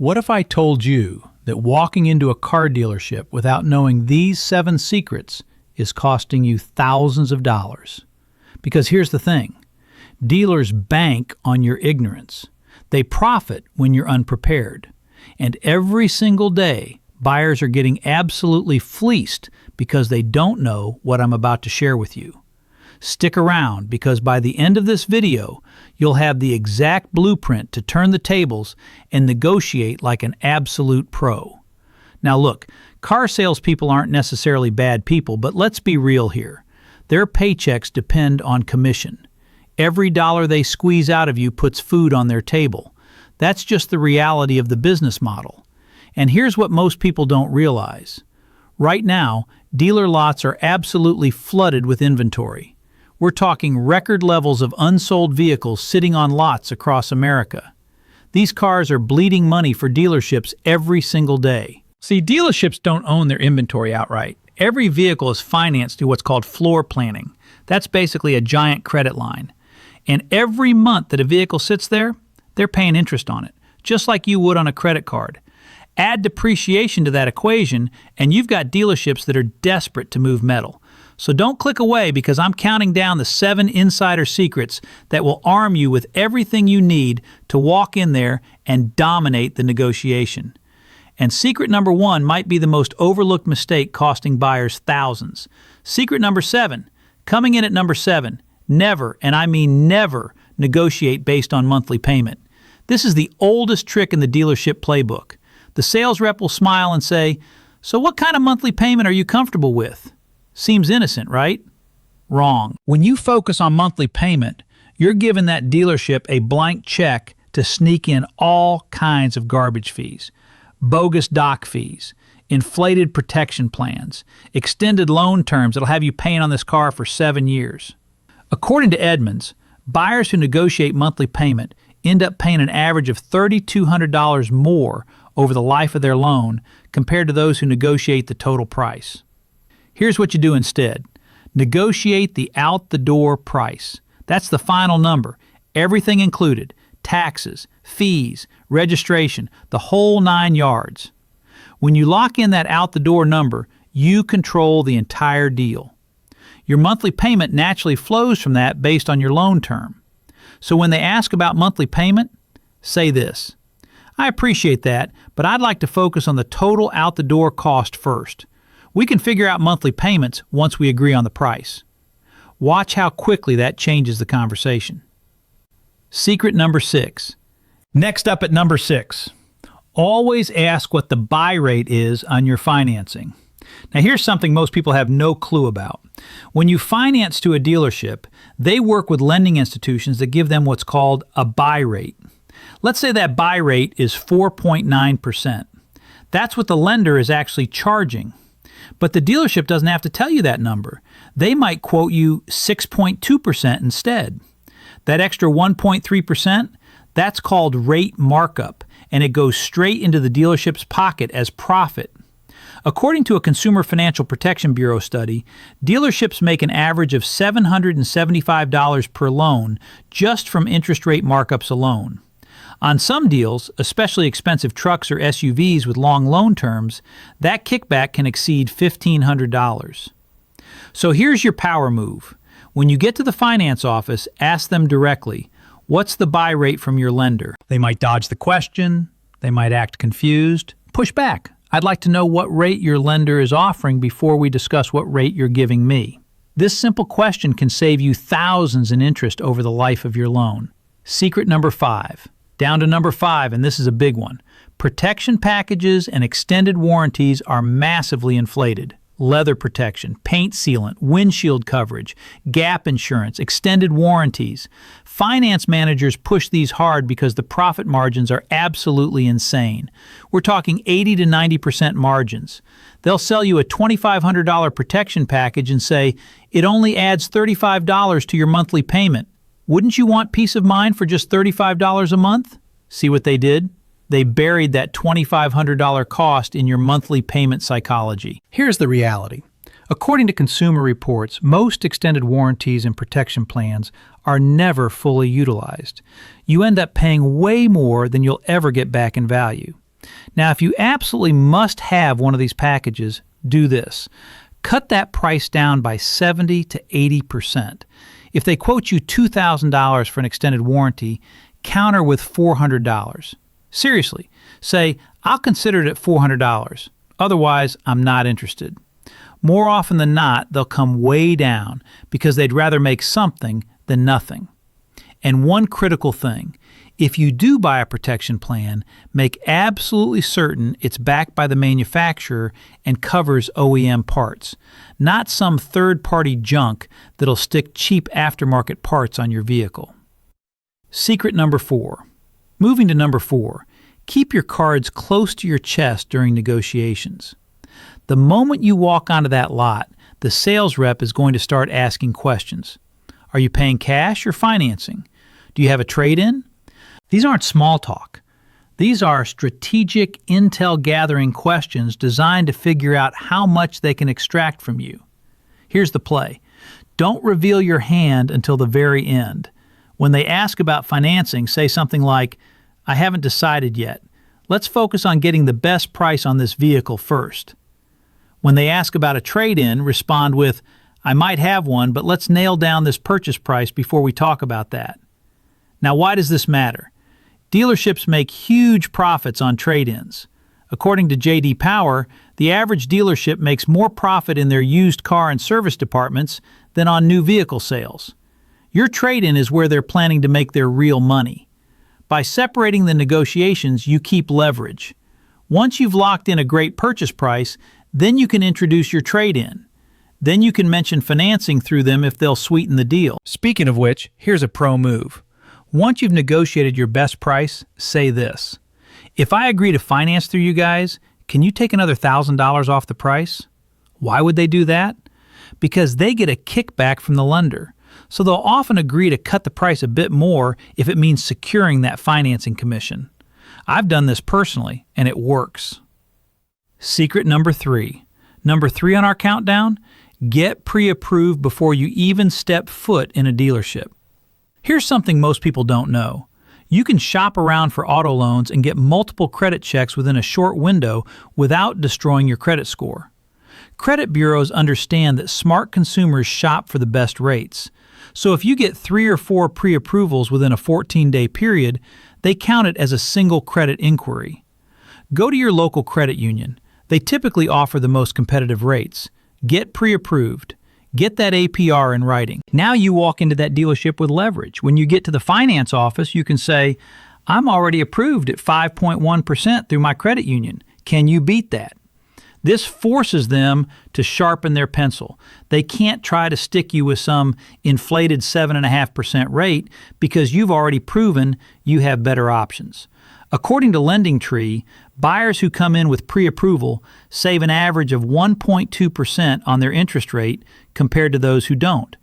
What if I told you that walking into a car dealership without knowing these 7 secrets is costing you thousands of dollars? Because here's the thing. Dealers bank on your ignorance. They profit when you're unprepared. And every single day, buyers are getting absolutely fleeced because they don't know what I'm about to share with you. Stick around, because by the end of this video, you'll have the exact blueprint to turn the tables and negotiate like an absolute pro. Now look, car salespeople aren't necessarily bad people, but let's be real here. Their paychecks depend on commission. Every dollar they squeeze out of you puts food on their table. That's just the reality of the business model. And here's what most people don't realize. Right now, dealer lots are absolutely flooded with inventory. We're talking record levels of unsold vehicles sitting on lots across America. These cars are bleeding money for dealerships every single day. See, dealerships don't own their inventory outright. Every vehicle is financed through what's called floor planning. That's basically a giant credit line. And every month that a vehicle sits there, they're paying interest on it, just like you would on a credit card. Add depreciation to that equation, and you've got dealerships that are desperate to move metal. So don't click away, because I'm counting down the 7 insider secrets that will arm you with everything you need to walk in there and dominate the negotiation. And secret number 1 might be the most overlooked mistake costing buyers thousands. Secret number 7, coming in at number 7, never, and I mean never, negotiate based on monthly payment. This is the oldest trick in the dealership playbook. The sales rep will smile and say, "So what kind of monthly payment are you comfortable with?" Seems innocent, right? Wrong. When you focus on monthly payment, you're giving that dealership a blank check to sneak in all kinds of garbage fees, bogus doc fees, inflated protection plans, extended loan terms that'll have you paying on this car for 7 years. According to Edmunds, buyers who negotiate monthly payment end up paying an average of $3,200 more over the life of their loan compared to those who negotiate the total price. Here's what you do instead. Negotiate the out-the-door price. That's the final number, everything included, taxes, fees, registration, the whole 9 yards. When you lock in that out-the-door number, you control the entire deal. Your monthly payment naturally flows from that based on your loan term. So when they ask about monthly payment, say this: "I appreciate that, but I'd like to focus on the total out-the-door cost first. We can figure out monthly payments once we agree on the price." Watch how quickly that changes the conversation. Secret number 6. Next up at number 6, always ask what the buy rate is on your financing. Now here's something most people have no clue about. When you finance to a dealership, they work with lending institutions that give them what's called a buy rate. Let's say that buy rate is 4.9%. That's what the lender is actually charging. But the dealership doesn't have to tell you that number. They might quote you 6.2% instead. That extra 1.3%, that's called rate markup, and it goes straight into the dealership's pocket as profit. According to a Consumer Financial Protection Bureau study, dealerships make an average of $775 per loan just from interest rate markups alone. On some deals, especially expensive trucks or SUVs with long loan terms, that kickback can exceed $1,500. So here's your power move. When you get to the finance office, ask them directly, "What's the buy rate from your lender?" They might dodge the question, they might act confused. Push back. "I'd like to know what rate your lender is offering before we discuss what rate you're giving me." This simple question can save you thousands in interest over the life of your loan. Secret number 5. Down to number 5, and this is a big one. Protection packages and extended warranties are massively inflated. Leather protection, paint sealant, windshield coverage, gap insurance, extended warranties. Finance managers push these hard because the profit margins are absolutely insane. We're talking 80 to 90% margins. They'll sell you a $2,500 protection package and say, "It only adds $35 to your monthly payment. Wouldn't you want peace of mind for just $35 a month?" See what they did? They buried that $2,500 cost in your monthly payment psychology. Here's the reality. According to Consumer Reports, most extended warranties and protection plans are never fully utilized. You end up paying way more than you'll ever get back in value. Now, if you absolutely must have one of these packages, do this. Cut that price down by 70 to 80%. If they quote you $2,000 for an extended warranty, counter with $400. Seriously, say, I'll consider it at $400. Otherwise, I'm not interested. More often than not, they'll come way down because they'd rather make something than nothing. And one critical thing, if you do buy a protection plan, make absolutely certain it's backed by the manufacturer and covers OEM parts, not some third-party junk that'll stick cheap aftermarket parts on your vehicle. Secret number 4. Moving to number 4, keep your cards close to your chest during negotiations. The moment you walk onto that lot, the sales rep is going to start asking questions. Are you paying cash or financing? Do you have a trade-in? These aren't small talk. These are strategic intel gathering questions designed to figure out how much they can extract from you. Here's the play. Don't reveal your hand until the very end. When they ask about financing, say something like, I haven't decided yet. Let's focus on getting the best price on this vehicle first. When they ask about a trade-in, respond with, I might have one, but let's nail down this purchase price before we talk about that. Now, why does this matter? Dealerships make huge profits on trade-ins. According to J.D. Power, the average dealership makes more profit in their used car and service departments than on new vehicle sales. Your trade-in is where they're planning to make their real money. By separating the negotiations, you keep leverage. Once you've locked in a great purchase price, then you can introduce your trade-in. Then you can mention financing through them if they'll sweeten the deal. Speaking of which, here's a pro move. Once you've negotiated your best price, say this. If I agree to finance through you guys, can you take another $1,000 off the price? Why would they do that? Because they get a kickback from the lender. So they'll often agree to cut the price a bit more if it means securing that financing commission. I've done this personally, and it works. Secret number 3. Number 3 on our countdown, get pre-approved before you even step foot in a dealership. Here's something most people don't know. You can shop around for auto loans and get multiple credit checks within a short window without destroying your credit score. Credit bureaus understand that smart consumers shop for the best rates. So if you get 3 or 4 pre-approvals within a 14-day period, they count it as a single credit inquiry. Go to your local credit union. They typically offer the most competitive rates. Get pre-approved. Get that APR in writing. Now you walk into that dealership with leverage. When you get to the finance office, you can say, I'm already approved at 5.1% through my credit union. Can you beat that? This forces them to sharpen their pencil. They can't try to stick you with some inflated 7.5% rate because you've already proven you have better options. According to LendingTree, buyers who come in with pre-approval save an average of 1.2% on their interest rate compared to those who don't.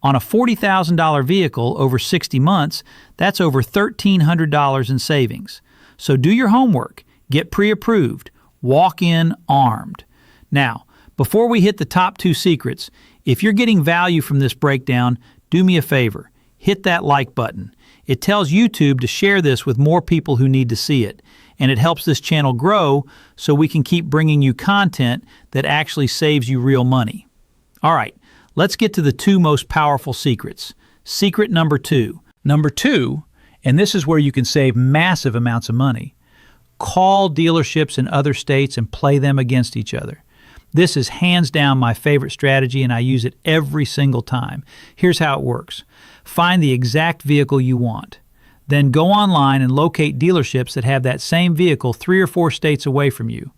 On a $40,000 vehicle over 60 months, that's over $1,300 in savings. So do your homework. Get pre-approved. Walk in armed. Now, before we hit the top 2 secrets, if you're getting value from this breakdown, do me a favor. Hit that like button. It tells YouTube to share this with more people who need to see it, and it helps this channel grow so we can keep bringing you content that actually saves you real money. All right, let's get to the 2 most powerful secrets. Secret number 2. Number 2, and this is where you can save massive amounts of money. Call dealerships in other states and play them against each other. This is hands down my favorite strategy, and I use it every single time. Here's how it works. Find the exact vehicle you want. Then go online and locate dealerships that have that same vehicle 3 or 4 states away from you.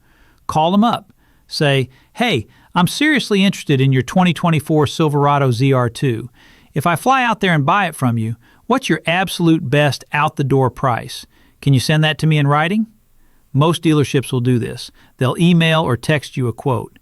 Call them up. Say, hey, I'm seriously interested in your 2024 Silverado ZR2. If I fly out there and buy it from you, what's your absolute best out-the-door price? Can you send that to me in writing? Most dealerships will do this. They'll email or text you a quote.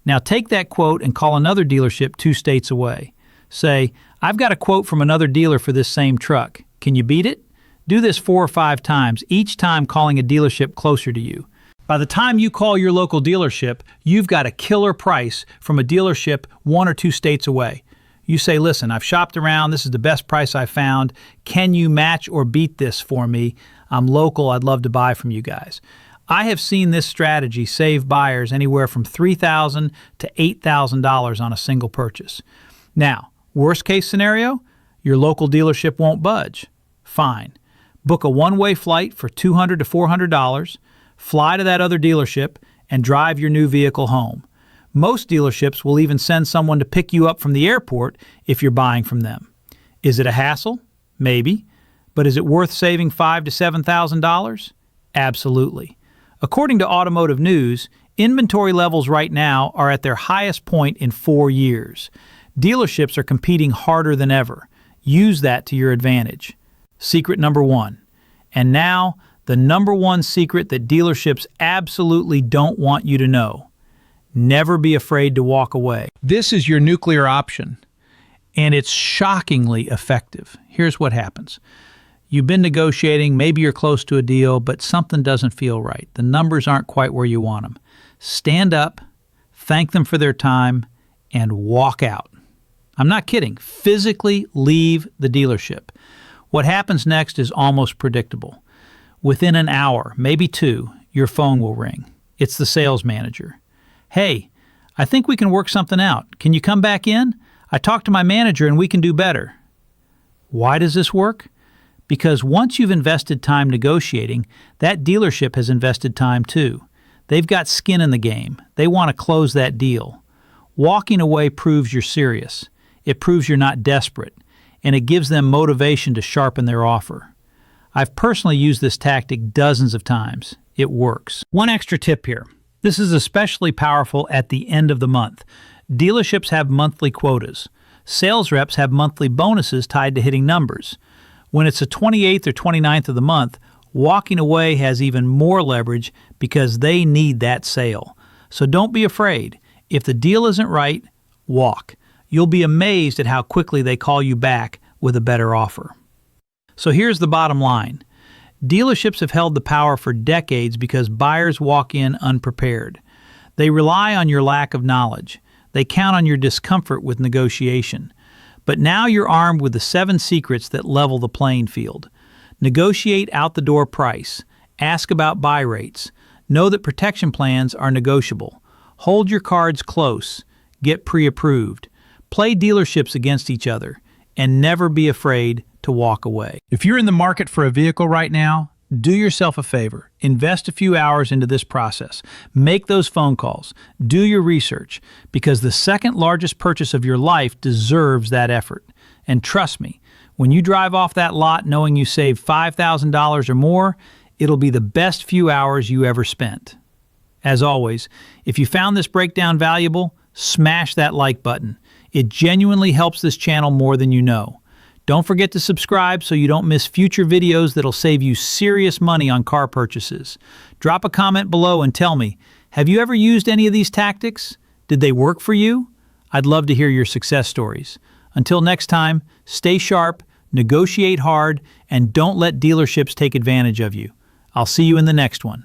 Now take that quote and call another dealership 2 states away. Say, I've got a quote from another dealer for this same truck. Can you beat it? Do this 4 or 5 times, each time calling a dealership closer to you. By the time you call your local dealership, you've got a killer price from a dealership 1 or 2 states away. You say, listen, I've shopped around. This is the best price I found. Can you match or beat this for me? I'm local. I'd love to buy from you guys. I have seen this strategy save buyers anywhere from $3,000 to $8,000 on a single purchase. Now, worst case scenario, your local dealership won't budge. Fine. Book a one-way flight for $200 to $400, fly to that other dealership, and drive your new vehicle home. Most dealerships will even send someone to pick you up from the airport if you're buying from them. Is it a hassle? Maybe. But is it worth saving $5,000 to $7,000? Absolutely. According to Automotive News, inventory levels right now are at their highest point in 4 years. Dealerships are competing harder than ever. Use that to your advantage. Secret number 1. And now, the number 1 secret that dealerships absolutely don't want you to know. Never be afraid to walk away. This is your nuclear option, and it's shockingly effective. Here's what happens. You've been negotiating, maybe you're close to a deal, but something doesn't feel right. The numbers aren't quite where you want them. Stand up, thank them for their time, and walk out. I'm not kidding. Physically leave the dealership. What happens next is almost predictable. Within an hour, maybe 2, your phone will ring. It's the sales manager. Hey, I think we can work something out. Can you come back in? I talked to my manager and we can do better. Why does this work? Because once you've invested time negotiating, that dealership has invested time too. They've got skin in the game. They want to close that deal. Walking away proves you're serious. It proves you're not desperate, and it gives them motivation to sharpen their offer. I've personally used this tactic dozens of times. It works. One extra tip here. This is especially powerful at the end of the month. Dealerships have monthly quotas. Sales reps have monthly bonuses tied to hitting numbers. When it's the 28th or 29th of the month, walking away has even more leverage because they need that sale. So don't be afraid. If the deal isn't right, walk. You'll be amazed at how quickly they call you back with a better offer. So here's the bottom line. Dealerships have held the power for decades because buyers walk in unprepared. They rely on your lack of knowledge. They count on your discomfort with negotiation. But now you're armed with the 7 secrets that level the playing field. Negotiate out-the-door price. Ask about buy rates. Know that protection plans are negotiable. Hold your cards close. Get pre-approved. Play dealerships against each other. And never be afraid to walk away. If you're in the market for a vehicle right now, do yourself a favor. Invest a few hours into this process. Make those phone calls. Do your research, because the second largest purchase of your life deserves that effort. And trust me, when you drive off that lot knowing you saved $5,000 or more, it'll be the best few hours you ever spent. As always, if you found this breakdown valuable, smash that like button. It genuinely helps this channel more than you know. Don't forget to subscribe so you don't miss future videos that'll save you serious money on car purchases. Drop a comment below and tell me, have you ever used any of these tactics? Did they work for you? I'd love to hear your success stories. Until next time, stay sharp, negotiate hard, and don't let dealerships take advantage of you. I'll see you in the next one.